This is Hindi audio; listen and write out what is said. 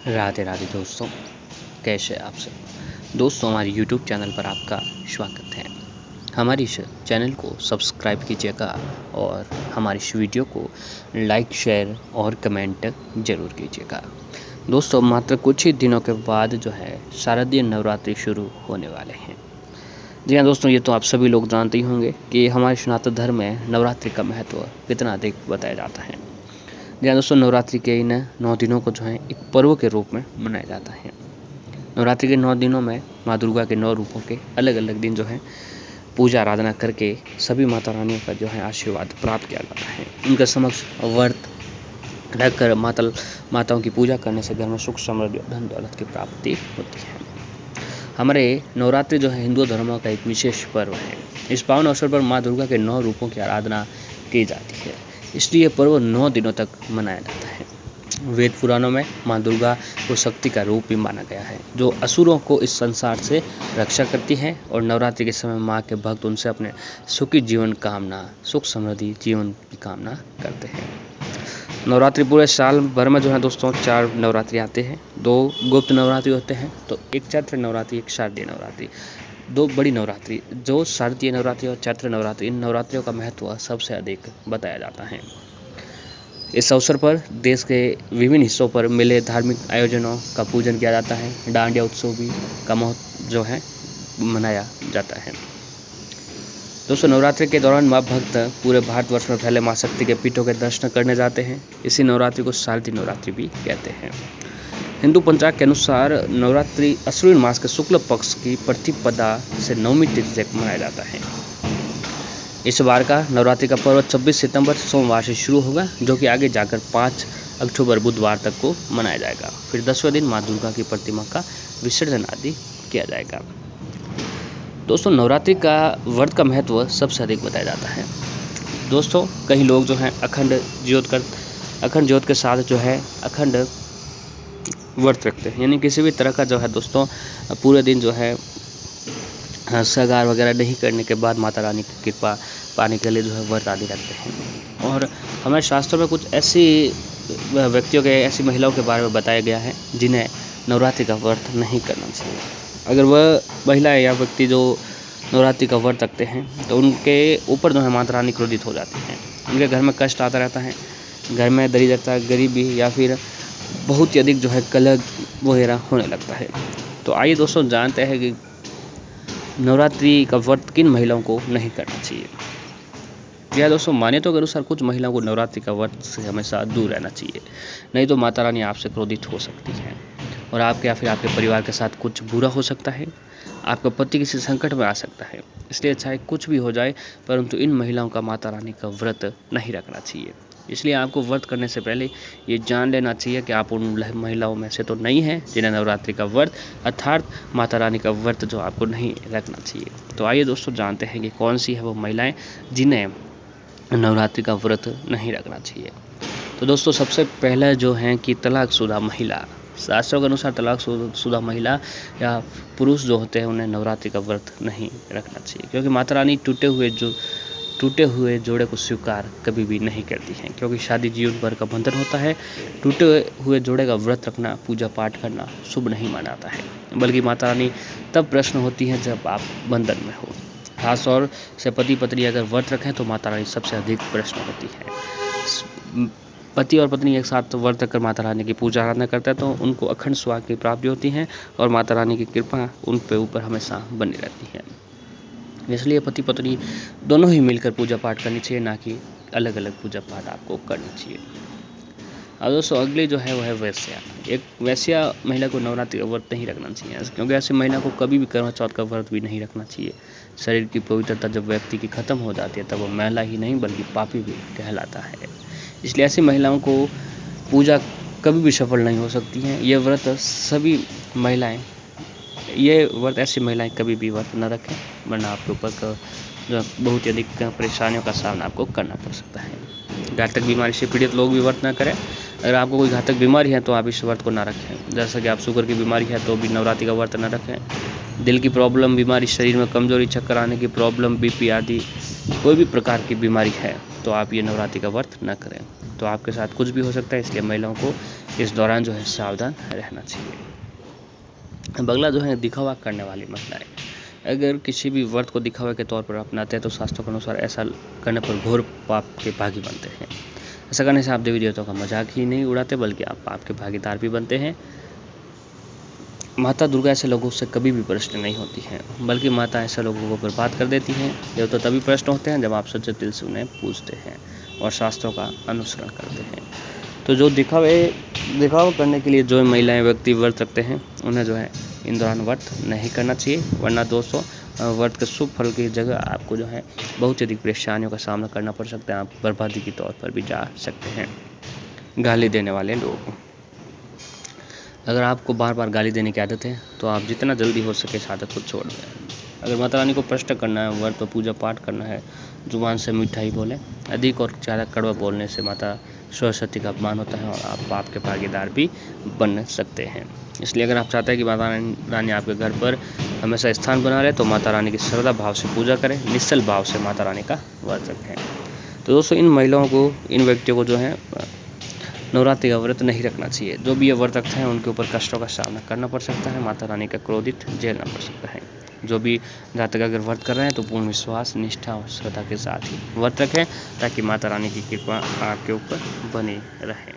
राधे राधे दोस्तों, कैसे आप सब। दोस्तों, हमारे YouTube चैनल पर आपका स्वागत है। हमारी इस चैनल को सब्सक्राइब कीजिएगा और हमारी इस वीडियो को लाइक, शेयर और कमेंट ज़रूर कीजिएगा। दोस्तों, मात्र कुछ ही दिनों के बाद जो है शारदीय नवरात्रि शुरू होने वाले हैं। जी हाँ दोस्तों, ये तो आप सभी लोग जानते ही होंगे कि हमारे सनातन धर्म में नवरात्रि का महत्व कितना अधिक बताया जाता है। जी हाँ दोस्तों, नवरात्रि के इन 9 दिनों को जो है एक पर्व के रूप में मनाया जाता है। नवरात्रि के 9 दिनों में माँ दुर्गा के 9 रूपों के अलग अलग दिन जो है पूजा आराधना करके सभी माता रानियों का जो है आशीर्वाद प्राप्त किया जाता है। उनके समक्ष व्रत रखकर माताओं की पूजा करने से घर में सुख समृद्धि और धन दौलत की प्राप्ति होती है। हमारे नवरात्रि जो है हिंदू धर्म का एक विशेष पर्व है। इस पावन अवसर पर माँ दुर्गा के 9 रूपों की आराधना की जाती है, इसलिए पर्व 9 दिनों तक मनाया जाता है। वेद पुराणों में माँ दुर्गा को शक्ति का रूप भी माना गया है, जो असुरों को इस संसार से रक्षा करती है। और नवरात्रि के समय माँ के भक्त उनसे अपने सुखी जीवन कामना, सुख समृद्धि जीवन की कामना करते हैं। नवरात्रि पूरे साल भर में जो है दोस्तों 4 नवरात्रि आते हैं। 2 गुप्त नवरात्रि होते हैं, तो एक चैत्र नवरात्रि, एक शारदीय नवरात्रि। 2 बड़ी नवरात्रि जो शारदीय नवरात्रि और चैत्र नवरात्रि, इन नवरात्रियों का महत्व सबसे अधिक बताया जाता है। इस अवसर पर देश के विभिन्न हिस्सों पर मिले धार्मिक आयोजनों का पूजन किया जाता है। डांडिया उत्सव भी का महोत्सव जो है मनाया जाता है। दोस्तों, नवरात्रि के दौरान माँ भक्त पूरे भारतवर्ष में फैले माँ शक्ति के पीठों के दर्शन करने जाते हैं। इसी नवरात्रि को शारदीय नवरात्रि भी कहते हैं। हिंदू पंचांग के अनुसार नवरात्रि अश्विन मास के शुक्ल पक्ष की प्रतिपदा से 9वीं तिथि तक मनाया जाता है। इस बार का नवरात्रि का पर्व 26 सितंबर सोमवार से शुरू होगा, जो कि आगे जाकर 5 अक्टूबर बुधवार तक को मनाया जाएगा। फिर 10वें दिन माँ दुर्गा की प्रतिमा का विसर्जन आदि किया जाएगा। दोस्तों, नवरात्रि का व्रत का महत्व सबसे अधिक बताया जाता है। दोस्तों, कई लोग जो हैं अखंड ज्योत के साथ जो है अखंड व्रत रखते हैं, यानी किसी भी तरह का जो है दोस्तों पूरे दिन जो है सगार वगैरह नहीं करने के बाद माता रानी की कृपा पाने के लिए जो है व्रत आदि रखते हैं। और हमारे शास्त्रों में कुछ ऐसी व्यक्तियों के, ऐसी महिलाओं के बारे में बताया गया है जिन्हें नवरात्रि का व्रत नहीं करना चाहिए। अगर वह महिला या व्यक्ति जो नवरात्रि का व्रत रखते हैं तो उनके ऊपर जो है माता रानी क्रोधित हो जाती हैं। उनके घर में कष्ट आता रहता है, घर में दरिद्रता, गरीबी या फिर बहुत ही अधिक जो है कलह वगैरह होने लगता है। तो आइए दोस्तों जानते हैं कि नवरात्रि का व्रत किन महिलाओं को नहीं करना चाहिए। यह दोस्तों मान्यताओं के अनुसार कुछ महिलाओं को नवरात्रि का व्रत से हमेशा दूर रहना चाहिए, नहीं तो माता रानी आपसे क्रोधित हो सकती है और आपके या फिर आपके परिवार के साथ कुछ बुरा हो सकता है। आपका पति किसी संकट में आ सकता है। इसलिए चाहे कुछ भी हो जाए, परंतु इन महिलाओं का माता रानी का व्रत नहीं रखना चाहिए। इसलिए आपको व्रत करने से पहले ये जान लेना चाहिए कि आप उन महिलाओं में से तो नहीं हैं जिन्हें नवरात्रि का व्रत अर्थात माता रानी का व्रत जो आपको नहीं रखना चाहिए। तो आइए दोस्तों जानते हैं कि कौन सी है वो महिलाएं जिन्हें नवरात्रि का व्रत नहीं रखना चाहिए। तो दोस्तों, सबसे पहले जो है कि तलाकशुदा महिला। शास्त्रों के अनुसार तलाकशुदा महिला या पुरुष जो होते हैं उन्हें नवरात्रि का व्रत नहीं रखना चाहिए, क्योंकि माता रानी टूटे हुए जोड़े को स्वीकार कभी भी नहीं करती हैं, क्योंकि शादी जीवन भर का बंधन होता है। टूटे हुए जोड़े का व्रत रखना, पूजा पाठ करना शुभ नहीं माना जाता है, बल्कि माता रानी तब प्रश्न होती है जब आप बंधन में हो। खास तौर से पति पत्नी अगर व्रत रखें तो माता रानी सबसे अधिक प्रश्न होती है। पति और पत्नी एक साथ व्रत रखकर माता रानी की पूजा आराधना करते हैं तो उनको अखंड सुहाग की प्राप्ति होती है और माता रानी की कृपा उन पे ऊपर हमेशा बनी रहती है। इसलिए पति पत्नी दोनों ही मिलकर पूजा पाठ करनी चाहिए, ना कि अलग अलग पूजा पाठ आपको करनी चाहिए। और दोस्तों, अगली जो है वो है वैश्या। एक वैश्या महिला को नवरात्रि का व्रत नहीं रखना चाहिए, क्योंकि ऐसी महिला को कभी भी करवा चौथ का व्रत भी नहीं रखना चाहिए। शरीर की पवित्रता जब व्यक्ति की खत्म हो जाती है तब वो महिला ही नहीं बल्कि पापी भी कहलाता है। इसलिए ऐसी महिलाओं को पूजा कभी भी सफल नहीं हो सकती हैं। ये व्रत ऐसी महिलाएं कभी भी व्रत न रखें, वरना आपके ऊपर जो बहुत ही अधिक परेशानियों का सामना आपको करना पड़ सकता है। घातक बीमारी से पीड़ित लोग भी व्रत न करें। अगर आपको कोई घातक बीमारी है तो आप इस व्रत को ना रखें। जैसा कि आप शुगर की बीमारी है तो भी नवरात्रि का व्रत न रखें। दिल की प्रॉब्लम, बीमारी, शरीर में कमजोरी, चक्कर आने की प्रॉब्लम, बीपी आदि कोई भी प्रकार की बीमारी है तो आप ये नवरात्रि का व्रत न करें। तो आपके साथ कुछ भी हो सकता है, इसलिए महिलाओं को इस दौरान जो है सावधान रहना चाहिए। अब अगला जो है दिखावा करने वाली महिलाएं। अगर किसी भी व्रत को दिखावे के तौर पर अपनाते हैं तो शास्त्रों के अनुसार ऐसा करने पर घोर पाप के भागी बनते हैं। ऐसा करने से आप देवी देवताओं का मजाक ही नहीं उड़ाते बल्कि आप पाप के भागीदार भी बनते हैं। माता दुर्गा ऐसे लोगों से कभी भी प्रश्न नहीं होती हैं, बल्कि माता ऐसे लोगों को बर्बाद कर देती हैं। ये तो तभी प्रश्न होते हैं जब आप सच्चे दिल से उन्हें पूजते हैं और शास्त्रों का अनुसरण करते हैं। तो जो दिखावा करने के लिए जो महिलाएं व्यक्ति व्रत रखते हैं उन्हें जो है इन दौरान व्रत नहीं करना चाहिए, वरना दोस्तों व्रत के शुभ फल की जगह आपको जो है बहुत अधिक परेशानियों का सामना करना पड़ सकता है। आप बर्बादी के तौर पर भी जा सकते हैं। गाली देने वाले लोग। अगर आपको बार बार गाली देने की आदत है तो आप जितना जल्दी हो सके इस आदत को छोड़ दें। अगर माता रानी को प्रश्न करना है, व्रत व पूजा पाठ करना है, जुबान से मिठाई बोलें। अधिक और ज़्यादा कड़वा बोलने से माता सरस्वती का अपमान होता है और आप पाप के भागीदार भी बन सकते हैं। इसलिए अगर आप चाहते हैं कि माता रानी आपके घर पर हमेशा स्थान बना रहे तो माता रानी की श्रद्धा भाव से पूजा करें, निश्चल भाव से माता रानी का व्रत रखें। तो दोस्तों इन महिलाओं को, इन व्यक्तियों को जो है नवरात्रि का व्रत नहीं रखना चाहिए। जो भी ये व्रत रखते हैं उनके ऊपर कष्टों का सामना करना पड़ सकता है, माता रानी का क्रोधित झेलना पड़ सकता है। जो भी जातक अगर व्रत कर रहे हैं तो पूर्ण विश्वास, निष्ठा और श्रद्धा के साथ ही व्रत रखें ताकि माता रानी की कृपा आपके ऊपर बनी रहे।